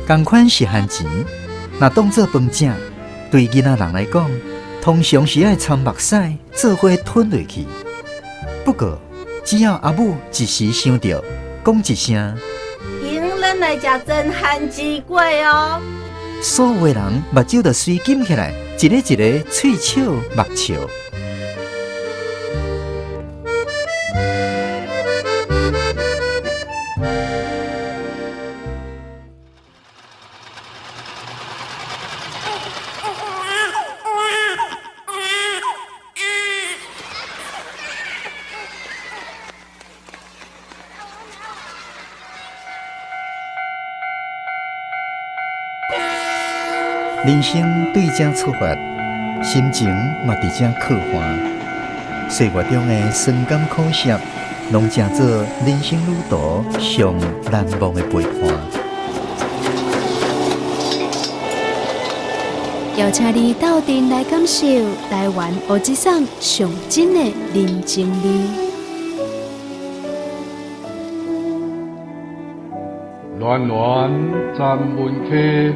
同款是番薯，若当做饭食，对囡仔人来讲，通常是爱掺目屎做伙吞落去。不过，只要阿母一时想到，讲一声，迎咱来食真番薯粿哦。所有的人目睭就随紧起来，一个一个喙笑目笑。人生对这出发，心情嘛伫这刻画。岁月中的酸甘苦涩，拢成做人生旅途上难忘的陪伴。邀请你斗阵来感受台湾乌鸡桑上真的人情味。暖暖站门客。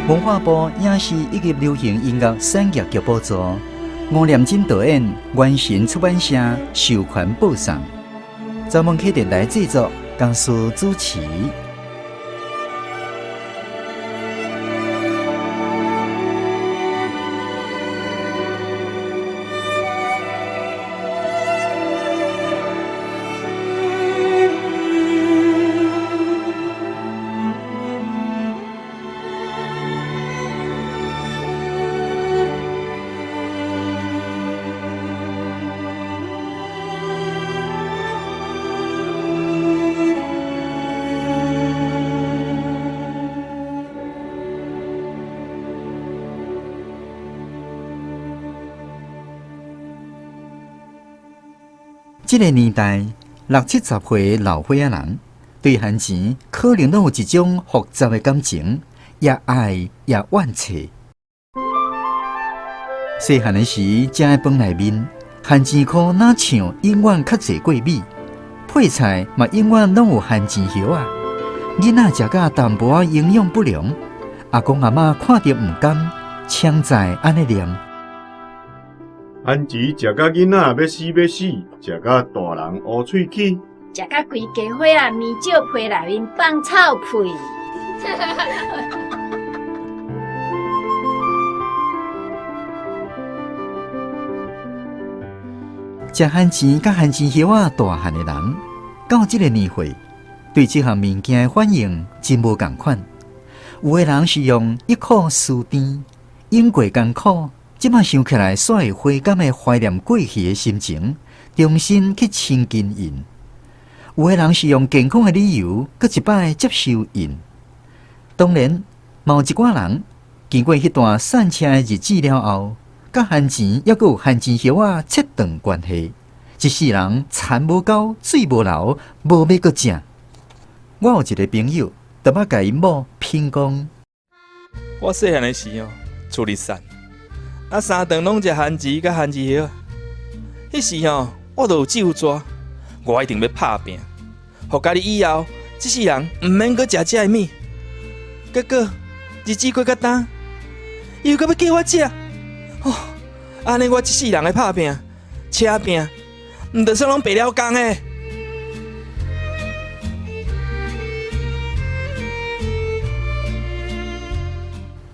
文化部影视以及流行音乐产业局补助，吴念真导演，原神出版社授权播送，专门客电台制作，江苏主持。这个年代，60、70岁的老岁仔人，对番薯可能都有一种复杂的感情，也爱也怨切。细汉的时，食的饭内面，番薯壳哪像永远较侪过米，配菜嘛永远拢有番薯叶啊。囡仔食甲淡薄营养不良，阿公阿嬷看着唔甘，强在安尼念。番薯食甲囡仔要死要死，食甲大人乌喙齿，食甲规家伙啊面罩皮内面放臭屁。食番薯甲番薯叶啊大汉的人，到这个年岁，对这项物件的反应真无同款。有的人是用一苦思甜，因过艰苦。即摆想起来，煞会花感的怀念过去的心情，重新去亲近因。有的人是用健康的理由，搁一摆接受因。当然，嘛有一寡人经过迄段散车的日子了后，甲番薯抑搁有番薯叶啊切断关系，一世人田无够，水无流，无要搁食。我有一个朋友，就捌甲因某评讲：我细汉的时哦，厝里散。3顿拢食番薯甲番薯叶，迄时我就有酒抓，我一定要拍拼，互家己以后，这世人毋免阁食这物。结果日子过较重，伊又阁要叫我食，安尼我这世人的拍拼、车拼，毋着算拢白了工诶。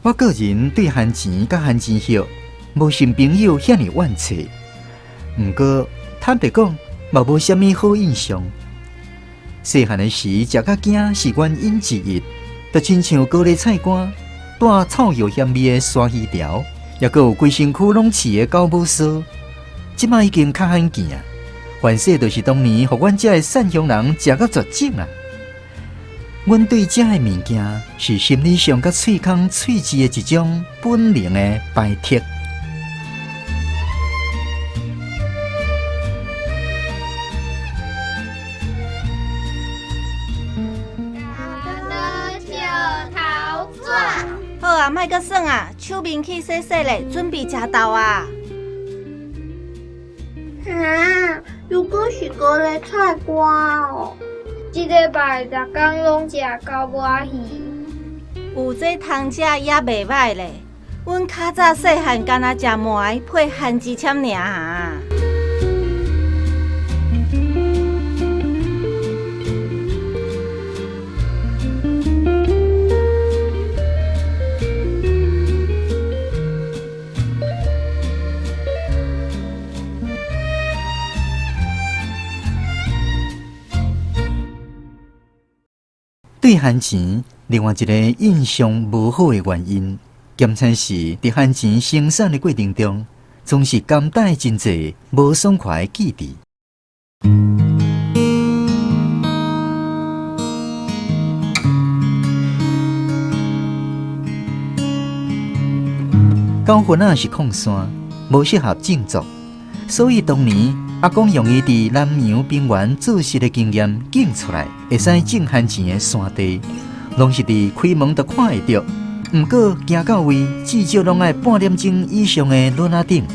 我个人对番薯甲番薯叶。无新朋友遐尼怨切，毋过坦白讲，嘛无啥物好印象。细汉的时，食甲惊是原因之一，就亲像高丽菜干、带草药香味的沙鱼条，也阁有规身躯拢刺的狗母酥。即摆已经较罕见啊！凡说就是当年互阮遮的善乡人食到绝种啊！阮对遮的物件是心理上甲喙孔喙齿的一种本能的排斥。好啊，莫阁耍啊，手面去洗洗咧，准备食昼啊。如果是过来菜瓜哦，一礼拜逐工拢食到抹鱼。有这通食也袂歹咧。阮较早细汉干那食糜配番薯签尔啊。对番钱，另外一个印象无好的原因，咸菜是伫番钱生产的过程中，总是甘带真济无爽快的记忆。九份是矿山，无适合种植，所以当年阿公用伊伫南洋平原做事的经验种出来，会使种番钱的山地，拢是伫开门就看会到。毋过行到位，至少拢爱半点钟以上的轮仔顶。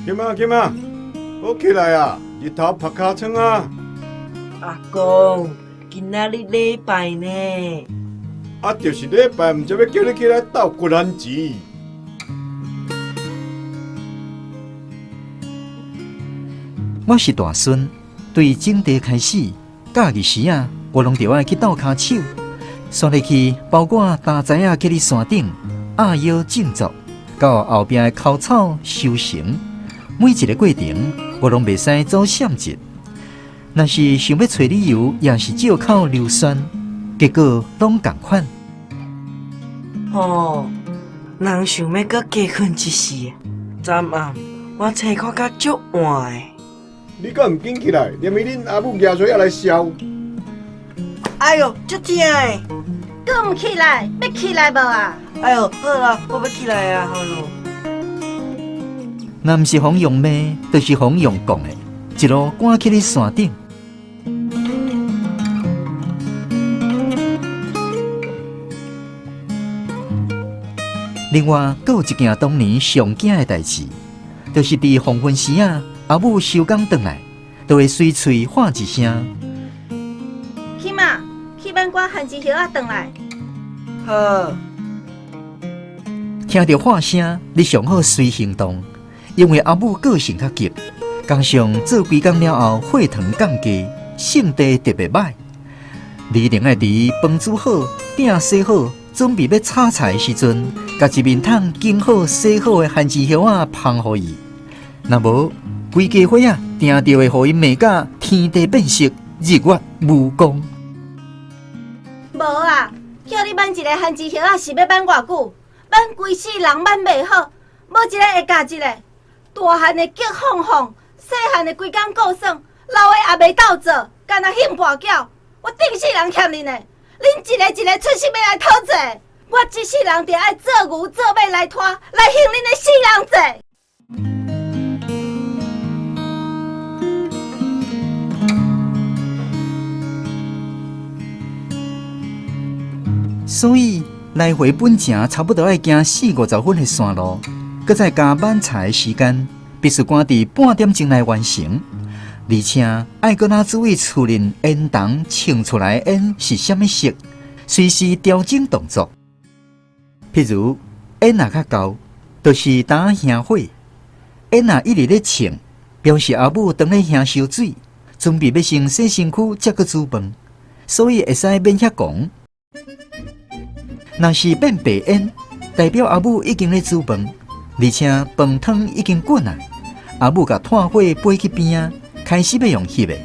金啊，好起来啊！日头晒尻川啊！阿公，今仔日礼拜呢？啊，就是礼拜，毋知要叫你起来斗骨番钱。我是大孙，对种地开始，假日时啊，我拢着爱去斗骹手，刷入去，包括打材啊，去伫山顶压腰种植，到后壁的枯草收成，每一个过程我拢袂使走闪捷。若是想要找理由，也是借口溜酸，结果拢同款。人想要搁加困一时，昨暗我菜看甲足晏的。你敢毋紧起来，连伊恁阿母牙水也来烧。哎哟，足痛的！搁毋起来，要起来无啊？哎哟，好啦，我要起来啊，好咯。若毋是风用骂，就是风用讲的，一路赶去咧山顶。另外，阁有一件当年上惊的代志，就是伫黄昏时啊。阿母收工回来，都会随喙喊一声：“去嘛，去挽我番薯叶仔回来。”好。听到喊声，你上好随行动，因为阿母个性较急，工上做几工了后，血糖降低，性地特别歹。你另爱伫饭煮好、饼洗好，准备要炒菜的时阵，甲一面桶经好洗好的番薯叶仔放互伊，若无。规家伙啊，定着会互伊骂甲天地变色，日月无光。无啊，叫你挽一个番薯叶仔是要挽偌久？挽规世人挽袂好，无一个会教一个。大汉的急哄哄，细汉的规工顾耍，老的也袂斗做，干那兴跋筊。我定世人欠恁的，恁一个一个出心要来讨债，我这世人着爱做牛做马来拖，来还恁的世人债。所以来回本程差不多要行40-50分的山路，搁再加挽菜的时间，必须赶伫半点钟来完成。而且爱搁哪注意厝内烟筒冲出来的烟是啥物色，随时调整动作。譬如烟若较高，就是打香火；烟若一直咧冲，表示阿母当咧香烧水，准备要先洗身躯，才搁煮饭，所以会使免遐讲。若是变白烟，代表阿母已经咧煮饭，而且饭汤已经滚啊。阿母甲炭火背去边啊，开始要用翕的。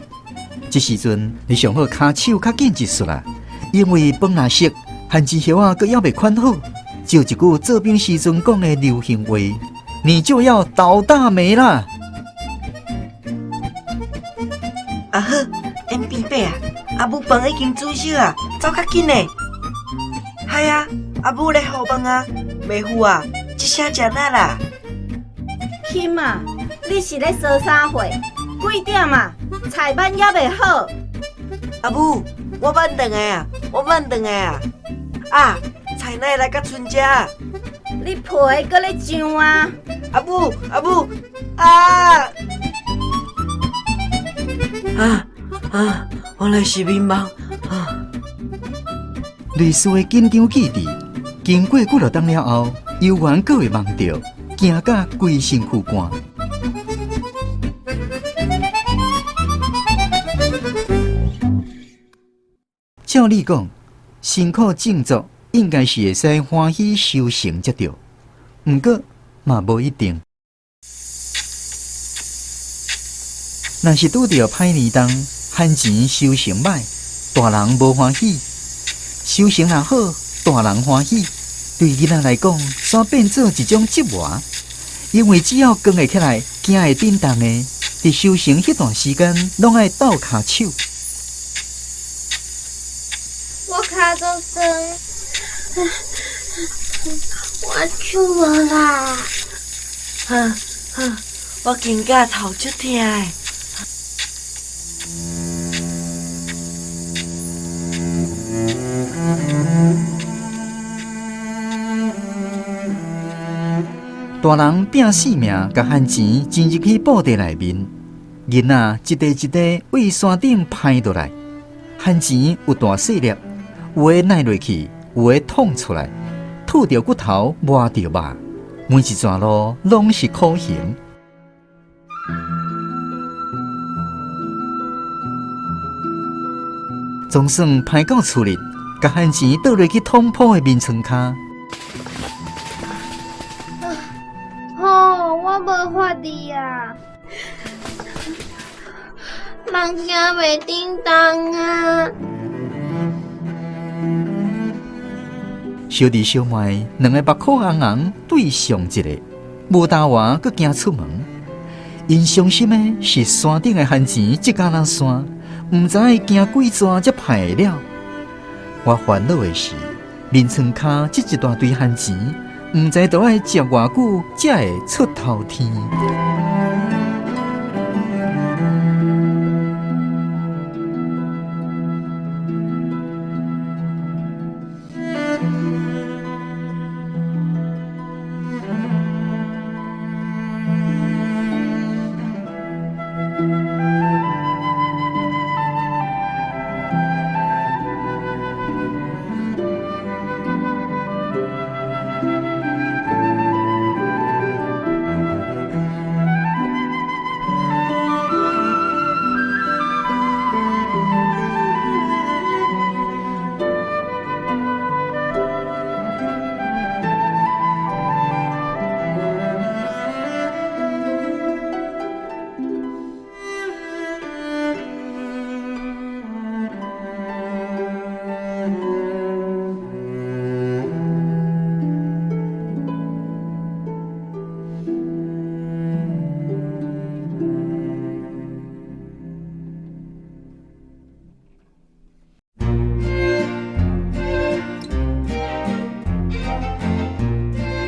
这时阵，你上好骹手较紧一束啦，因为饭若熟，番薯叶啊，阁还袂款好。就一句做兵时阵讲的流行话，你就要倒大霉啦！啊好，烟边白啊，阿母饭已经煮熟啊，走较紧嘞。系啊，阿母咧好饭啊，妹夫啊，这下食哪啦？钦啊，你是咧说啥货？几点啊？菜挽也袂好。阿母，我挽回来啊，我挽回来啊！啊，菜奶来甲春食。你皮搁咧上啊？阿母，阿母，啊！原来是面盲啊！类似的紧张记忆，经过几落冬了后，犹原搁会梦到，惊甲规身躯寒。照理讲，辛苦种作应该是会使欢喜收成才对，毋过嘛无一定。若是拄着歹年冬，旱钱收成歹，大人无欢喜；收成若好，大人欢喜。对囡仔来讲，煞变做一种折磨，因为只要扛会起来，行会振动的，伫收成迄段时间，拢爱斗骹手。我脚做酸，我手无啦。我肩胛头足痛的。大人拼性命，甲旱钱钱入去布袋内面，囡仔一块一块为山顶拍落来。旱钱有大细粒，有的耐落去，有的捅出来，吐着骨头，磨着肉，每一段路拢是苦行。总算拍到厝里，甲旱钱倒落去捅破的面床骹。我无法力啊，梦行袂叮当啊。小弟小妹两个目眶红红对上一个，无答话，佮行出门。因伤心的是山顶的旱钱即家人山，毋知会行几逝才拍会了。我烦恼的是，面床骹即一大堆旱钱。毋知都爱食偌久，才会出头天。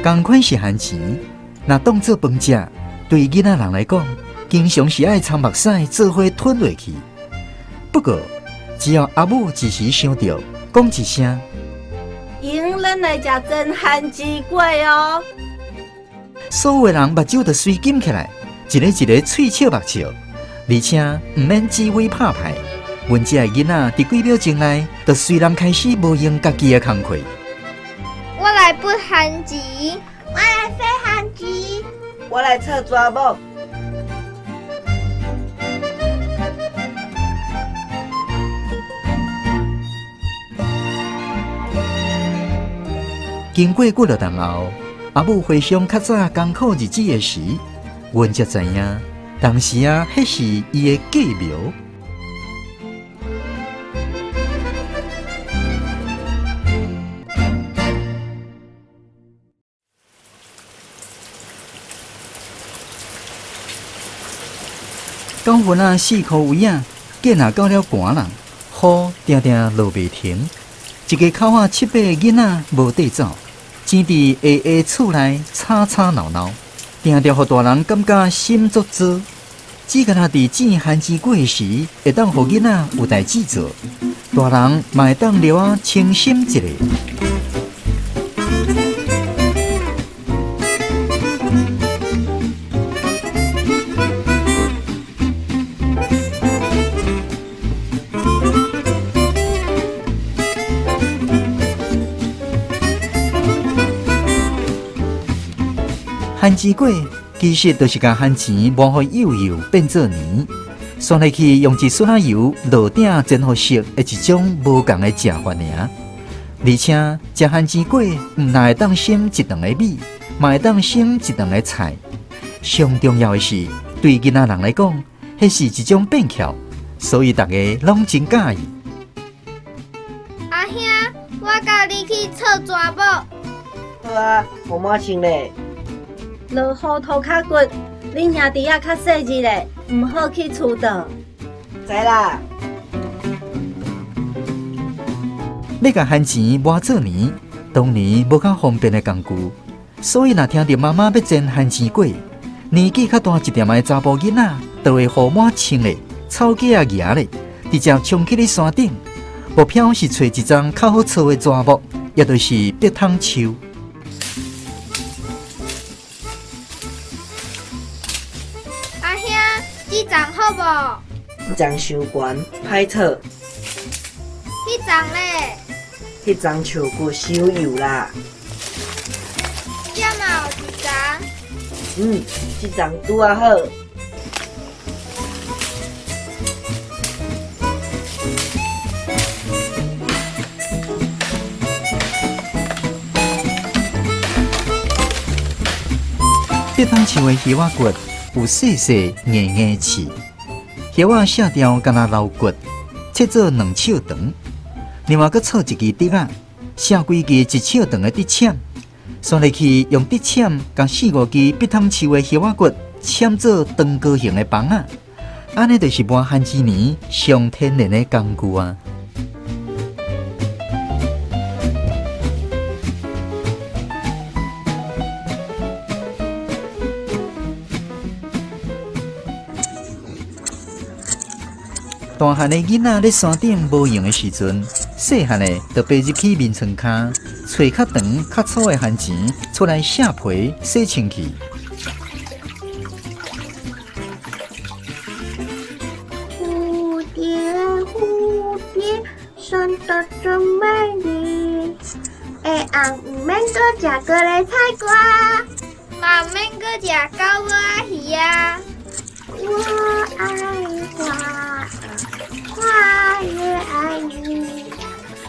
同款是旱钱，若当做饭食，对囡仔人来讲，经常是爱掺目屎做伙吞落去。不过，只要阿母一时想到，讲一声，用咱来食真旱钱粿哦。所有的人目睭就水紧起来，一个一个喙笑目笑，而且毋免指挥拍牌。阮这个囡仔伫几秒钟内，就虽然开始无用家己的工课。我来拔旱钱，我来飞旱钱，我来测抓某。经过几落冬后，阿母回想较早艰苦日子的时，阮才知影，当时迄是伊的计谋。到云啊四khu位啊，竟然到了寒人，雨定定落袂停。一个口啊七八个囡仔无地走，挤伫下下厝内吵吵闹闹，定定互大人感觉心足足。只敢若伫煮旱钱粿时，会当互囡仔有代志做，大人嘛会当了啊清心一下。番薯粿其实就是将番薯磨好幼幼变做泥，选下去用一笋仔油落顶煎好熟的一种无共的食法尔。而且食番薯粿唔但会当省一顿的米，嘛会当省一顿的菜。上重要的是，对囡仔人来讲，迄是一种变巧，所以大家拢真喜意。阿兄，我甲你去测蛇母。好啊，互妈穿咧。落雨土较骨，恁兄弟仔较细致咧，唔好去厝倒。知啦。要甲番薯磨做泥，当年无较方便的工具，所以若听到妈妈要煎番薯粿，年纪较大一点的查甫囡仔，就会互妈穿咧，草架牙咧，直接冲去咧山顶，目标是找一丛较好操的蛇木，也就是竹筒树。阿兄，这丛好无？迄丛伤悬，歹操。这丛咧？迄丛树骨伤幼啦。这嘛有一丛？这丛拄啊好。竹筒树的叶仔骨有细细硬硬刺，叶仔下条敢若老骨，切做2尺长。另外，佮错一支竹仔，下几支1尺长的竹签，选下去用竹签将4-5支竹筒树的叶仔骨签做长高形的棒仔，安尼就是磨番薯泥上天然的工具啊！大汉的囡仔咧山顶无用的时阵，细汉的就爬入去面床骹，找较长较粗的番薯出来削皮洗清气。蝴蝶，蝴蝶，生得真美丽。会红唔免搁食过来菜瓜，嘛免搁食到尾鱼啊。我爱花，花也爱你。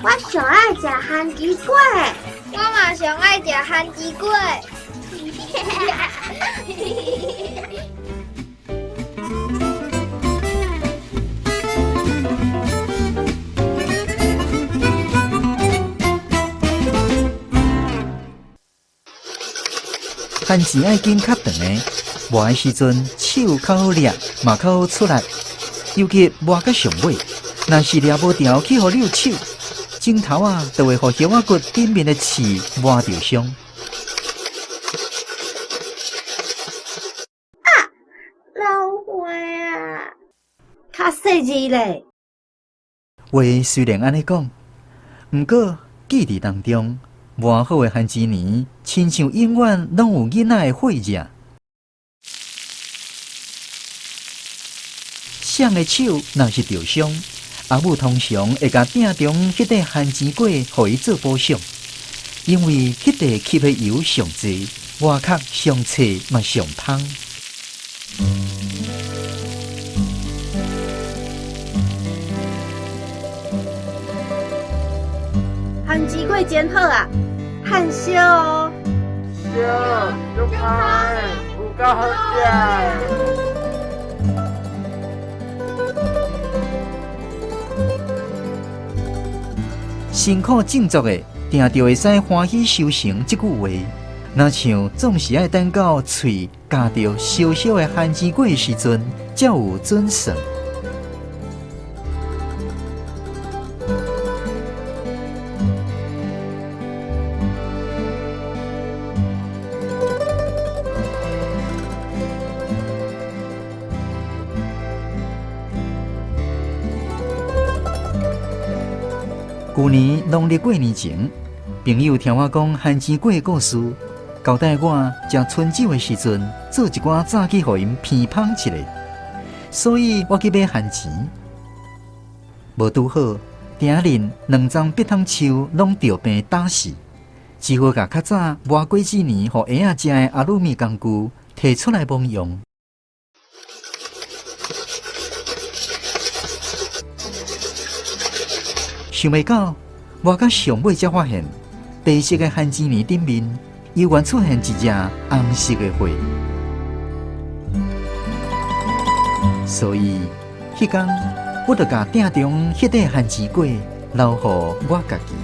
我上爱食番薯粿，我嘛上爱食番薯粿。番薯爱紧较长的，磨的时阵手较好抓，嘛较好出力。尤其磨到上尾，若是抓无调去互溜手，镜头啊就会互叶仔骨顶面的刺磨着伤。老花啊！较细致咧。话虽然安尼讲，毋过记忆当中，磨好的番薯泥，亲像永远拢有囡仔的火热。伤的手若是受伤，阿母通常会甲鼎中迄块番薯粿，互伊做补偿，因为迄块吸的油上济，外壳上脆嘛上香。番薯粿煎好啊，หั่烧哦。烧，足香，有够好食。辛苦种作的，定就会使欢喜收成这句话。若像总是爱等到喙夹着烧烧的番薯粿的时阵，才有准算。去年农历过年前，朋友听我讲番薯粿的故事，交代我食春酒的时阵，做一寡早起，互因偏芳一下。所以我去买番薯，无拄好，顶日2丛竹筒树拢着病打死，只好甲较早磨过几年，互婴仔食的阿鲁米工具摕出来蒙用。想袂到，磨到上尾才发现，白色的番薯泥顶面，又原出现一只红色的花。所以，迄天我就甲店中迄块番薯粿留予我家己。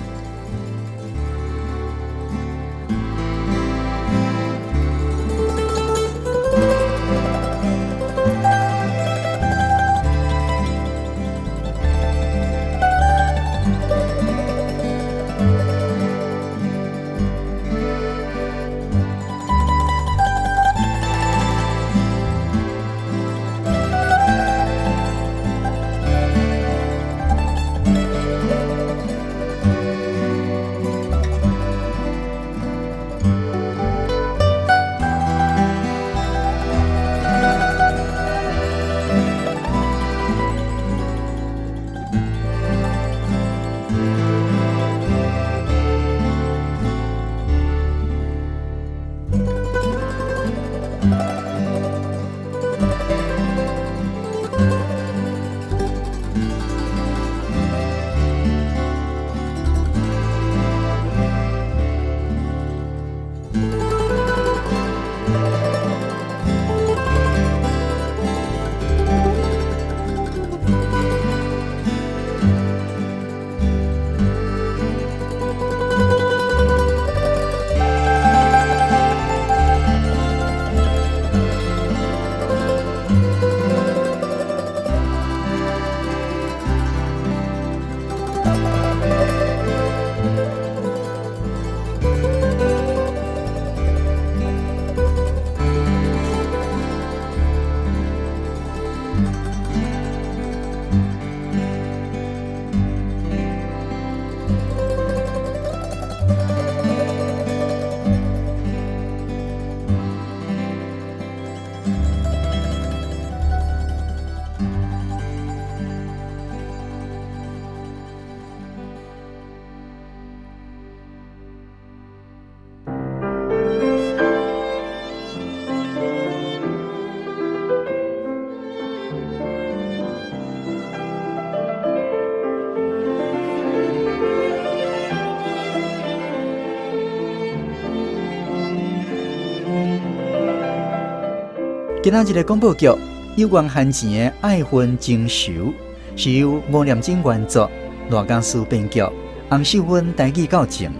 今仔日的广播剧有关汉钱的爱恨情仇，是由吴念真原作，罗家书编剧，洪秀芬台语校正。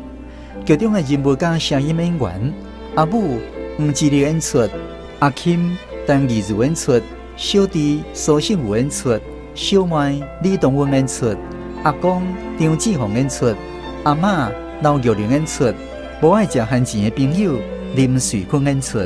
剧中的人物甲声音演员阿母黄智丽演出，阿钦陈怡如演出，小弟苏信武演出，小妹李东文演出，阿公张志宏演出，阿嬷刘玉玲演出，无爱食汉钱的朋友林瑞坤演出。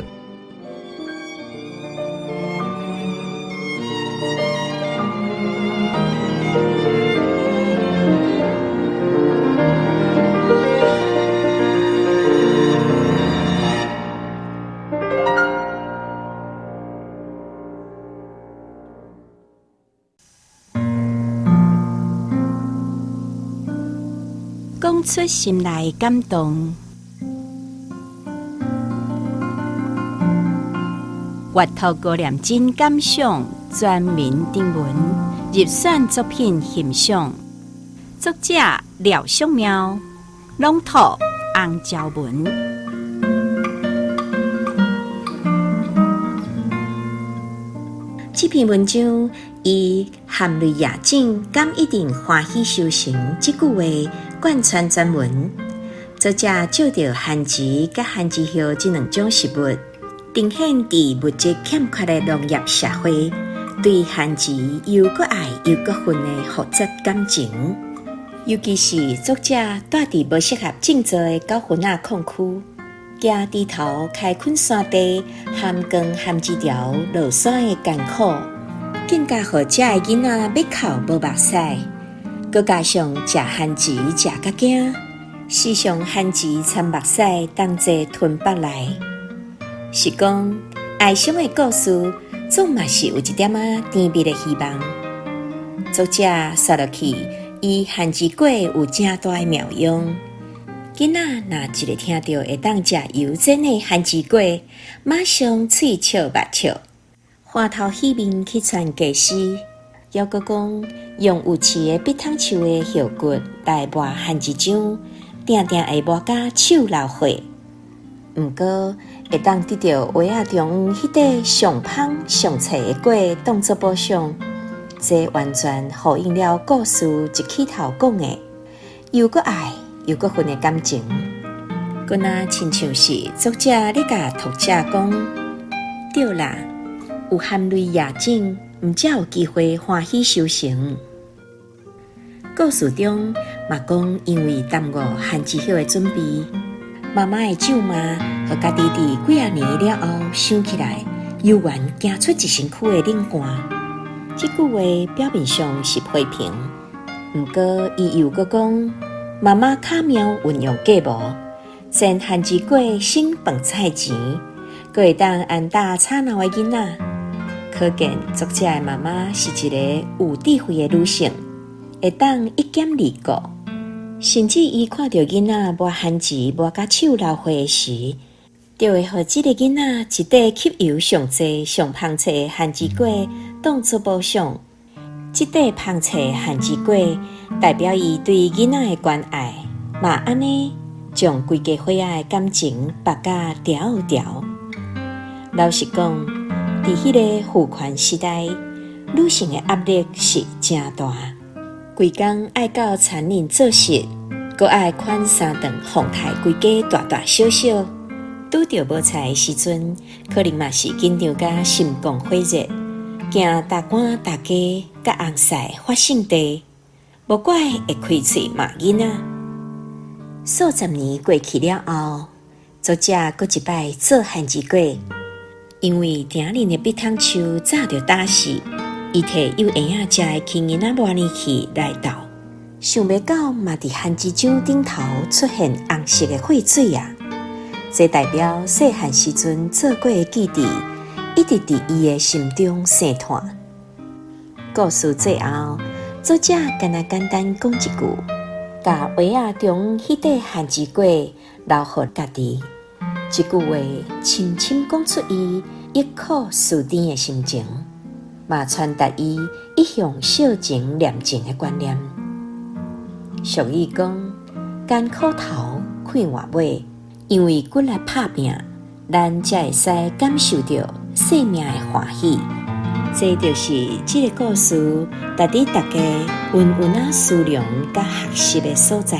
讲出心内感动，阅读吴念真感想全民订文，入选作品欣赏。作者廖淑苗，朗读洪昭文。这篇文章以“含泪夜景，敢一定欢喜修行”这句话贯穿全文。作者照着番薯甲番薯叶这两种食物，呈现伫物质欠缺的农业社会，对番薯又搁爱又搁恨的复杂感情。尤其是作者住伫无适合种植的九份仔矿区，行低头开垦山地，含光含枝条落山的艰苦，更加互遮的囡仔要哭无目屎，佮加上食番薯食甲惊，时常番薯掺目屎同齐吞腹内。是讲哀伤的故事，总嘛是有一点仔甜蜜的希望。作者说落去，伊番薯粿有正大的妙用。囡仔若一个听到会当食油煎的番薯粿，马上喙笑目笑，花头喜面去传家师。又搁讲用有刺的碧汤树的叶骨来磨番薯浆，定定会磨甲手流血。毋过会当得到话仔中迄块上香上脆的粿当作补偿，这完全呼应了故事一起头讲的，又搁爱又搁恨的感情。敢若亲像是作者咧甲读者讲，对啦，有含泪夜景，毋才有机会欢喜修成。故事中嘛讲，因为耽误番薯叶的准备，妈妈的咒骂，和家己伫几啊年了后想起来，悠然惊出一身躯的冷汗。这句话表面上是批评，毋过伊又搁讲，妈妈巧妙运用计谋，煎番薯粿省饭菜钱，阁会当安搭吵闹的囡仔。可见作者的妈妈是一个有智慧的女性，会当一兼二顾。甚至伊看到囡仔磨番薯磨甲手流血时，就会互即个囡仔一块吸油上济、上芳脆的番薯粿当作补偿。即块芳脆的番薯粿代表伊对囡仔的关爱，嘛安尼将规家伙仔的感情拔甲条条。老实讲，伫迄个父权时代，女性的压力是真大，规工爱到田林做事，阁爱款三顿奉太规家大大小小。拄着无菜的时阵，可能嘛是紧张甲心肝火热，惊大官大家甲红婿发性地，无怪会开喙骂囡仔。数十年过去了后，作者阁一摆做番薯粿。因为店里的碧汤树早就打死，伊摕有会影食的青银仔磨年去来斗，想袂到嘛伫番薯浆顶头出现红色的血水啊！这代表细汉时阵做过的记忆，一直伫伊的心中生炭。故事最后，作者简单讲一句，甲话仔中迄块番薯粿留互家己。这句话深深讲出伊忆苦思甜的心情，嘛传达伊一向孝情念情的观念。俗语讲：艰苦头，看换尾。因为骨力拍拼，咱才会使感受到生命的欢喜。这就是这个故事带给大家温温啊思量甲学习的所在。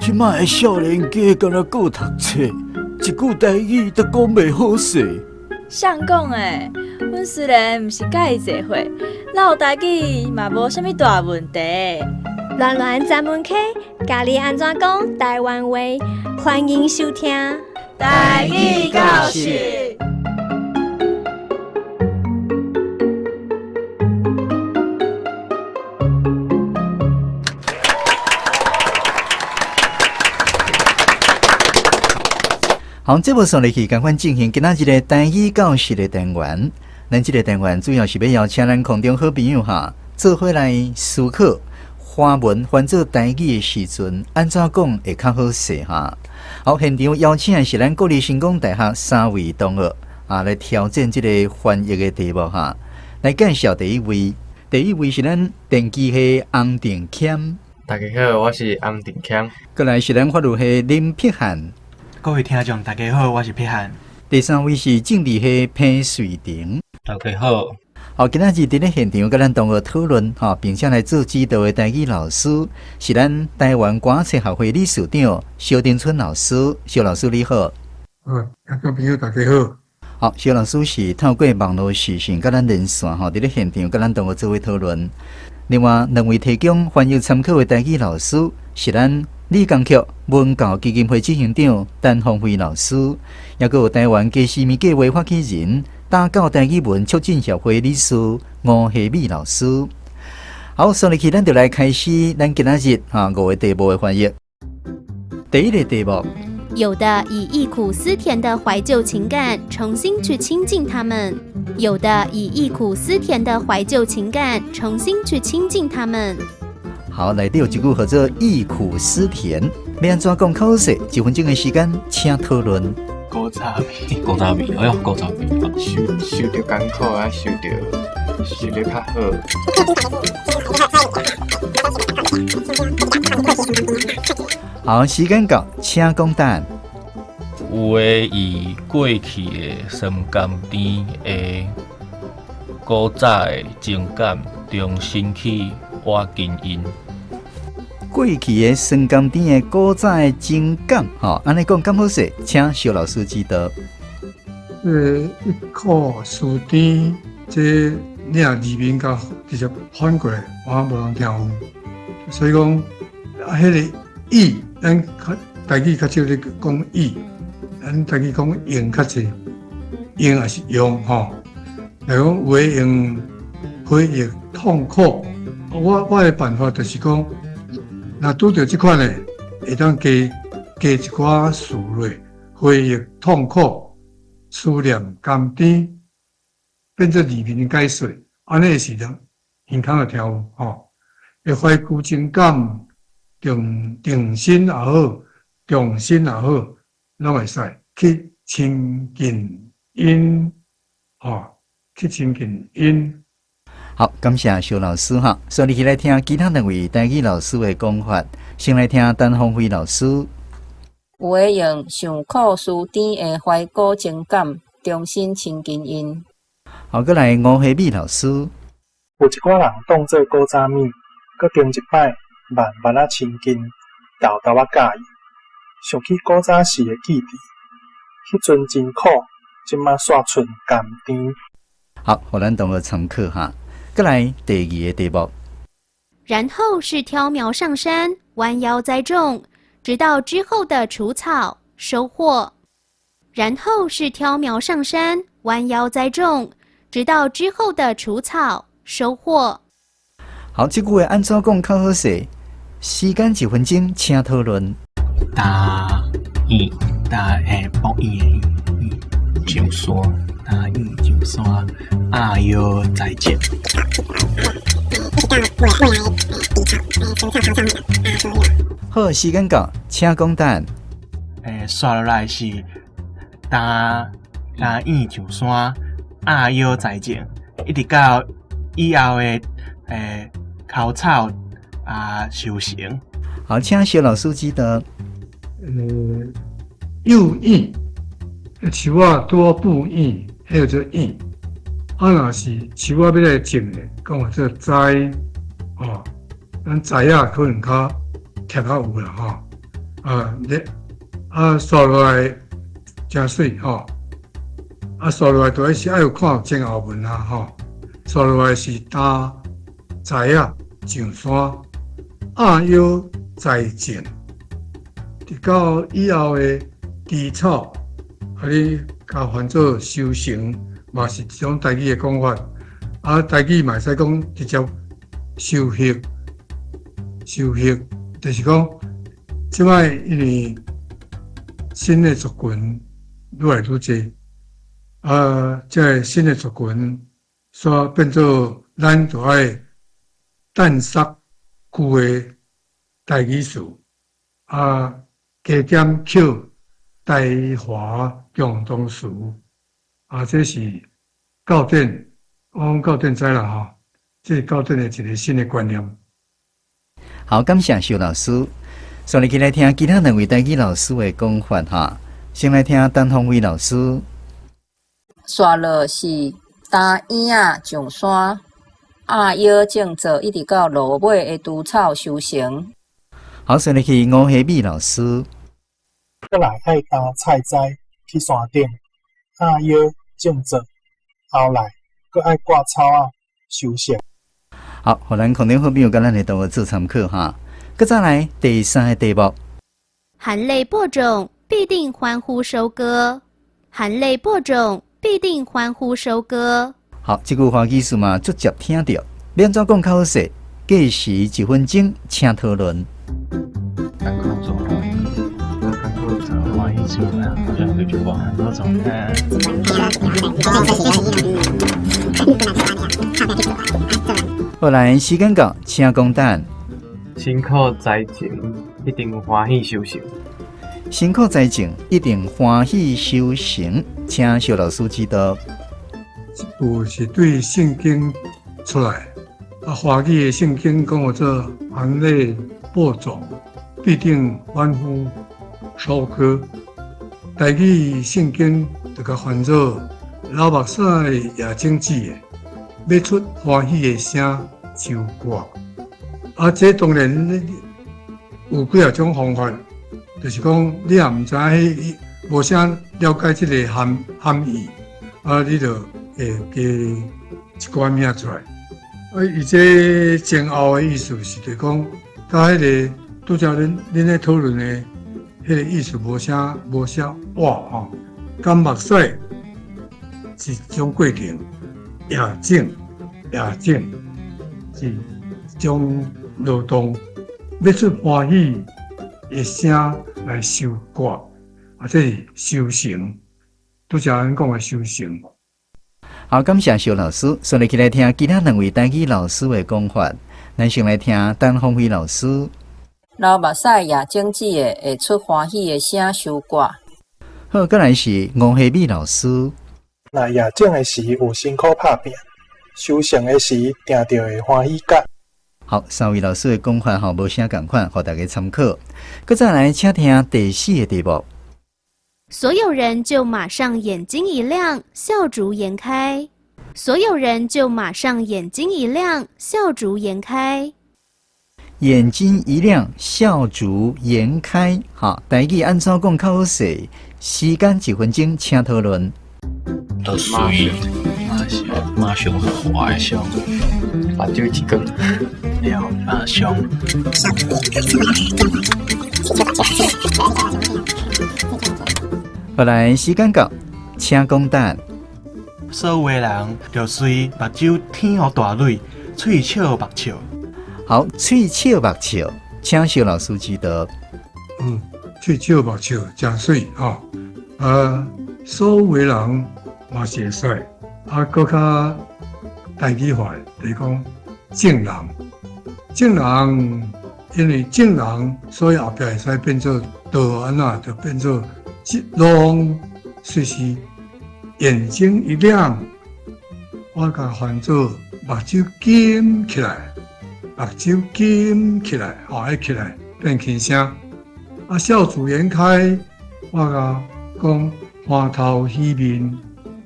即摆的少年家敢若顾读册，一句台语都讲袂好势。谁讲的？阮虽然毋是介意坐伙，老台语嘛无啥物大问题。乱乱专门课，教你安怎讲台湾话，欢迎收听台语教室。好，这部上嚟去赶快进行今仔日的台语教室的单元。咱这个单元主要是要邀请咱空中好朋友哈，做伙来思考华文翻做台语的时阵，安怎讲会较好势哈。好，现场邀请的是咱国立成功大学3位同学来挑战这个翻译的题目哈。来介绍第一位是咱电机系洪定谦。大家好，我是洪定谦。过来是咱法律系林碧涵。各位听众，大家好，我是碧涵。第三位是政治系潘瑞婷。大家好。好，今仔日伫咧现场，甲咱同学讨论并且来做指导的台语老师是咱台湾歌册学会理事长萧丁春老师。萧老师你好。各位朋友大家好。好，肖老师是透过网络视讯甲咱连线吼，伫咧现场甲咱同学做伙讨论。另外两位提供翻译参考的台语老师是咱理工局文教基金会执行长陈鸿辉老师，也有台湾家事物计划发起人打教台语文促进协会理事吴希美老师。好，所以咱就来开始咱今仔日5个题目的翻译。第一个题目。有的以忆苦思甜的怀旧情感重新去亲近他们，有的以忆苦思甜的怀旧情感重新去亲近他们。好，内底有一句叫做忆苦思甜，要安怎讲较好势？1分钟的时间，请讨论。古早味，古早味，哎呦，古早味，受着艰苦啊，受着较好。好，时间到，请讲答案。有诶以过去诶酸甘甜诶古早诶情感重新去挖经营。过去的酸甘甜的古早的情感，安尼讲敢好势？请肖老师指导。一苦思甜，这你若字面甲直接翻过来，我无人听有。所以讲，迄个意，咱台语较少咧讲意，咱台语讲用较济，用也是用吼。来讲有诶用回忆痛苦，我诶办法就是讲，若拄着即款诶，会当加一寡词类，回忆痛苦、思念甘甜，变做字面解说，安尼是着耳孔就听有吼。会怀旧情感。重新也好，重新也好，拢会使去亲近因，去亲近因。好，感谢肖老师哈。所以，来听其他两位台语老师的讲法。先来听陈鸿辉老师。有诶用上苦思甜的怀古情感，重新亲近因。好，再来吴希美老师。有一寡人当做古早味，搁中一摆。慢慢啊亲近，豆豆啊介意，想起古早时的记忆，迄阵真苦，即马煞剩甘甜。好，互咱同学参考哈。再来第2个题目。然后是挑苗上山，弯腰栽种，直到之后的除草收获。然后是挑苗上山，弯腰栽种，直到之后的除草收获。好，这句话安怎讲较好势？时间1分钟，请讨论。大意薄意的意，上山大意上山，啊哟再见。好，时间到，请讲答案。刷落来是大意上山，啊哟再见，一直到以后的口草。修行。好，请肖老师指导。有意，树仔多不意，迄叫做意。若是树仔要来种的，讲做栽，咱栽可能较贴较有啦，刷落来真水刷落来就是爱有看前后文啦，刷落来是搭栽上山。腰再见，直到以后的基草，你甲翻做修行，嘛是一种台语的讲法。台语嘛会使讲直接修习，就是讲，即摆因为新的族群愈来愈多，即个新的族群所变做咱就爱淡杀。旧的台语词，加点扣台华共同词，这是教典，我讲教典知啦这是教典的一个新的观念。好，感谢肖老师。所以，来听其他两位台语老师的讲法哈。先来听陈鸿辉老师。刷落是大影上山。腰正做一直到落尾的除草修行。好，先来去吴希美老师。再来爱搭菜栽，去山顶压腰种植，后来搁爱割草啊收成。好，互咱空中好朋友甲咱来同学做参考哈。搁再来第3个题目，含泪播种，必定欢呼收割。含泪播种，必定欢呼收割。好，这句话意思嘛，直接听到。要怎讲较好势？计时1分钟，请讨论。甘苦做欢喜，甘苦做欢喜做啊，好像有句话，很多种。好来，时间到，请讲答案。辛苦栽种，一定欢喜收成。辛苦栽种，一定欢喜收成。请小老师指导。这句是对圣经出来，华语的圣经讲做含泪播种，必定欢呼收割。台语圣经就甲翻做老目屎也种子的，要出欢喜的声唱歌。这当然有几啊种方法，就是讲你也毋知迄无啥了解这个含义，你就会加一寡名出来。伊这前后的意思是就讲，甲迄个拄则恁咧讨论的迄个意思无啥哇吼。甘目屎是一种过程，也种是一种劳动，要出欢喜的声来收割，这是收成。拄则咱讲的收成。好，感谢小老师，顺利起来听其他2位台语老师的讲法。咱先来听陈凤辉老师。流目屎也种子的，会出欢喜的声收割。好，再来是吴希美老师。那也种的时有辛苦打拼，收成的时定着会欢喜感。好，3位老师的讲法无啥共款，互大家参考。搁再来，请听第4个题目。所有人就马上眼睛一亮，笑逐颜开。所有人就马上眼睛一亮，笑逐颜开。眼睛一亮，笑逐颜开。好，台语安怎讲较好势？时间1分钟，请讨论。都属于马上坏上，把酒一根了马上。后来时间到，请讲答案。所有的人就随目睭天予大蕊，喙笑目笑。好，喙笑目笑，请小老师指导。喙笑目笑真水吼。所有的人嘛是会使，搁较台语化，就是讲正人。正人，因为正人，所以后壁会使变做道安怎，就变做拢随时眼睛一亮，我甲翻做目睭金起来，目睭金起来，一起来变轻声。笑逐颜开，我甲讲花头喜面。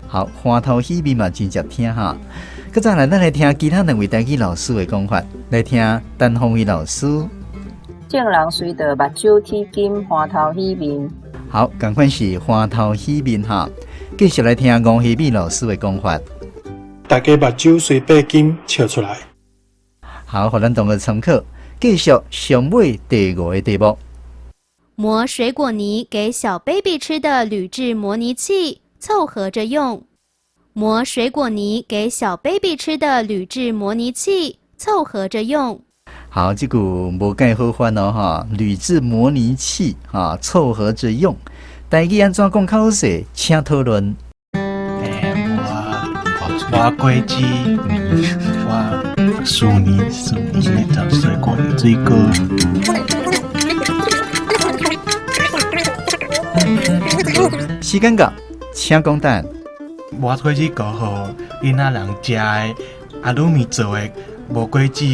好，花头喜面嘛真接听哈。搁再来，咱来听其他2位台语老师的讲法，来听陈凤辉老师。正人随着目睭起金，花头喜面。好，同款是花头喜面哈。继续来听吴希美老师的讲法。大家目睭随白金笑出来。好，互咱同学参考。继续上尾第5个题目。磨水果泥给小 baby 吃的铝制模拟器，凑合着用。磨水果泥给小 baby 吃的铝制模拟器，凑合着用。好，这句无介好翻哦哈，铝制模拟器哈，凑合着用。台语安怎讲较好势？请讨论。我果子泥，我薯泥就水果的水果。时间到，请讲答案。无果子搞好，囡仔人食的阿鲁米做的无果子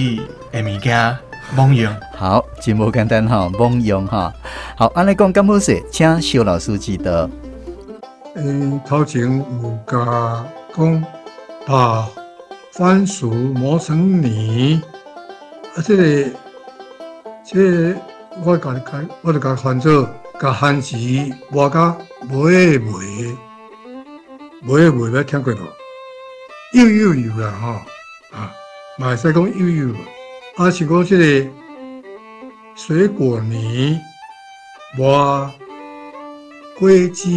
的物件，罔用。好，真无简单哈，罔用哈。好，安尼讲咁好势，请小老师指导。头前有甲讲把番薯磨成泥，这个我就甲翻做甲番薯磨甲微洄，听过无？幼啦吼，嘛会使讲幼啊，是讲即个水果泥磨果子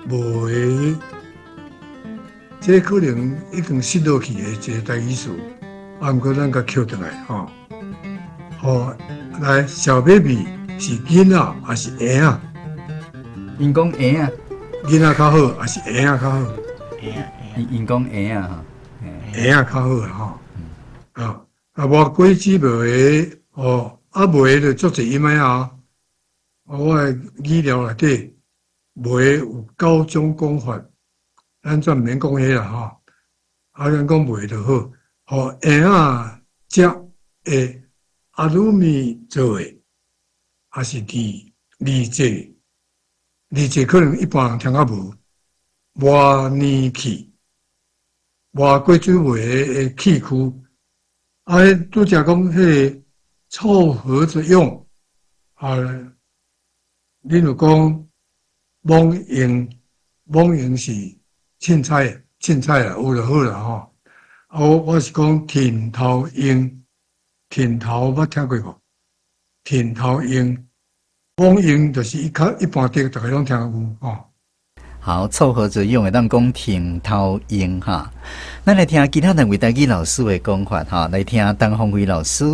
洄，这可能已经失落去的一个代意思，毋过咱甲捡倒来吼。来，小 baby 是囡仔还是婴仔？因讲婴仔，囡仔较好，还是婴仔较好？因讲婴仔吼，婴仔较好啦吼。磨果子洄，洄就足侪音啊。我的语料内底洄有9种讲法，咱暂毋免讲迄啦吼。咱讲洄就好，婴仔食会阿鲁米做的，还是理解可能一般人听较无。磨泥器，磨果子洄的器具，拄则讲迄个凑合着用，恁有讲蒙用是凊彩啦，有就好啦吼。我是讲田头用。田头捌听过无？田头用，蒙用就是一般的，大家拢听有吼。好，凑合着用的，咱讲田头用哈。咱来听其他两位台语老师的讲法哈，来听陈宏辉老师。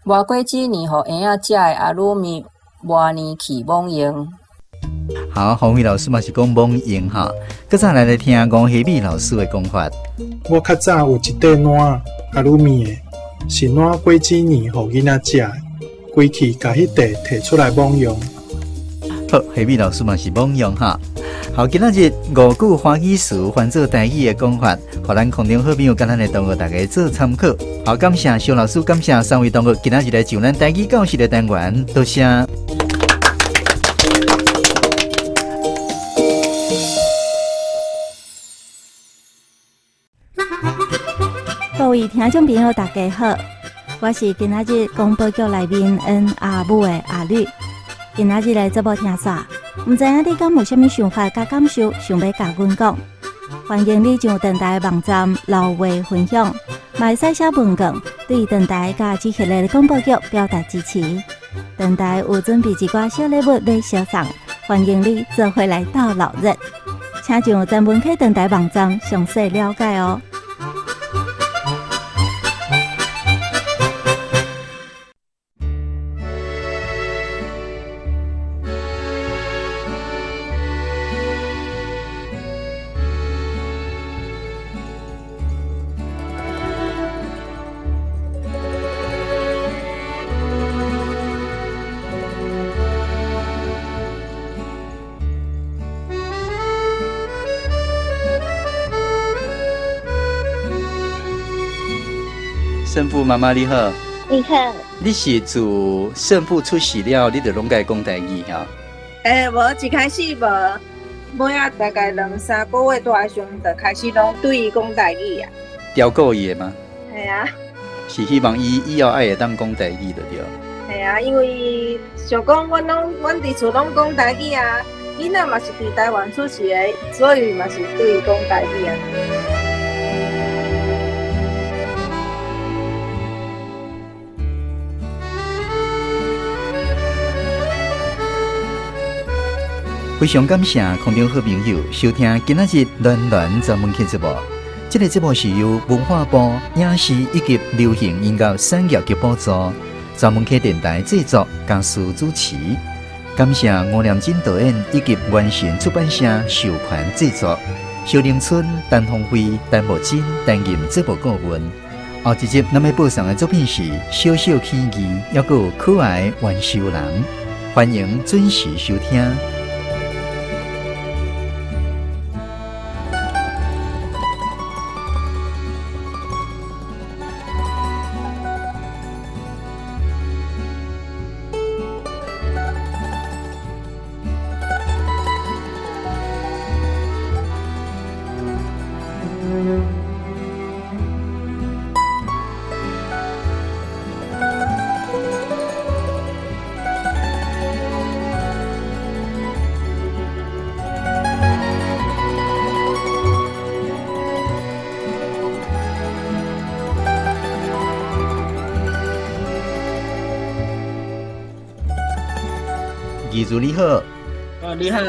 磨果子泥互婴仔食的阿鲁米磨泥器蒙用。好，宏辉老师嘛是讲蒙用哈。搁再来听吴希美老师的讲法。我较早有一块烂阿鲁米的。是烂果子泥，互囡仔食，规气甲迄块摕出来蒙用。好，希美老师嘛是蒙用哈。好，今仔日5句华语词换做台语的讲法，互咱空中好朋友甲咱的同学大家做参考。好，感谢肖老师，感谢3位同学，今仔日来上咱台语教室的单元，多谢。各位听众朋友，大家好，我是今仔日广播局内面阿母的阿绿。今仔日来节目听煞，唔知影你敢有啥物想法甲感受，想要甲阮讲？欢迎你上电台网站留话分享，嘛会使写文件对电台甲支持的广播局表达支持。电台有准备一寡小礼物要小送，欢迎你做伙来到老热，请上咱文科电台网站详细了解哦。圣父妈妈你好，你好，你是自圣父出世了，你就拢该讲台语哈？无一开始无啊，大概2-3个月大上就开始拢对伊讲台语啊。调教伊的吗？系啊。是希望伊以后会当讲台语就对。系啊，因为想讲阮伫厝拢讲台语啊，囡仔嘛是伫台湾出世的，所以嘛是对伊讲台语啊。非常感谢空中好朋友收听今仔日暖暖专门课节目。这个节目是由文化部影视以及流行音乐产业局补助，专门课电台制作、家属主持。感谢吴念真导演以及原神出版社授权制作。小林村、陈宏辉、陈木真担任节目顾问。后一集咱要播送的作品是《小小起义》，还有可爱元修人。欢迎准时收听。如你好。你好。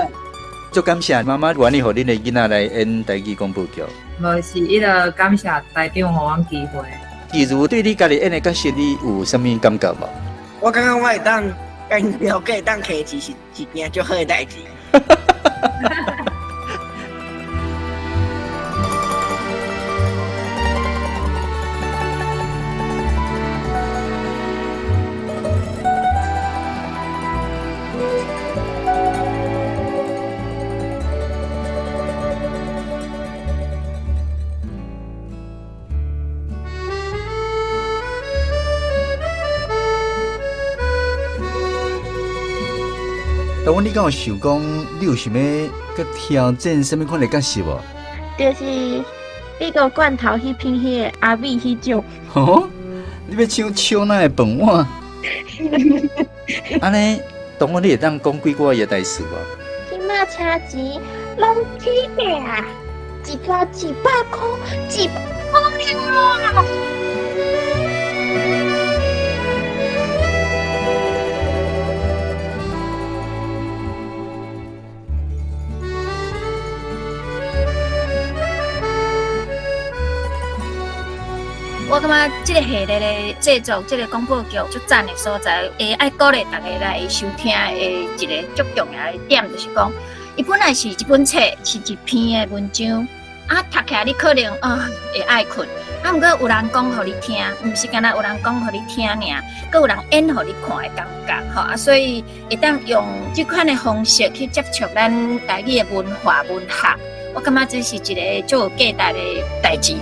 足感谢妈妈愿意互恁的囡仔来演台语广播剧。无是，伊个感谢台长互阮机会。季如对你家己演的角色，你有啥物感觉无？我感觉我会当跟了解当客气是一件足好的代志。大阮，你敢有想讲，你有想要佮挑战什么款的角色无？就是那个罐头迄片迄个阿美迄种。哦，你要唱笑那的饭碗？安尼，大阮你会当讲几句的台词无？即马车钱拢起价，一个100块，100块了。我感觉这个系列的制作，这个广播剧足赞的所在，爱鼓励大家来收听的一个足重要的点，就是讲，伊本来是一本册，是一篇的文章，读起来你可能会爱困，毋过有人讲互你听，毋是干那有人讲互你听尔，佮有人演互你看的感觉，吼所以会当用这款的方式去接触咱台语的文化文学，我感觉这是一个足有价值的代志。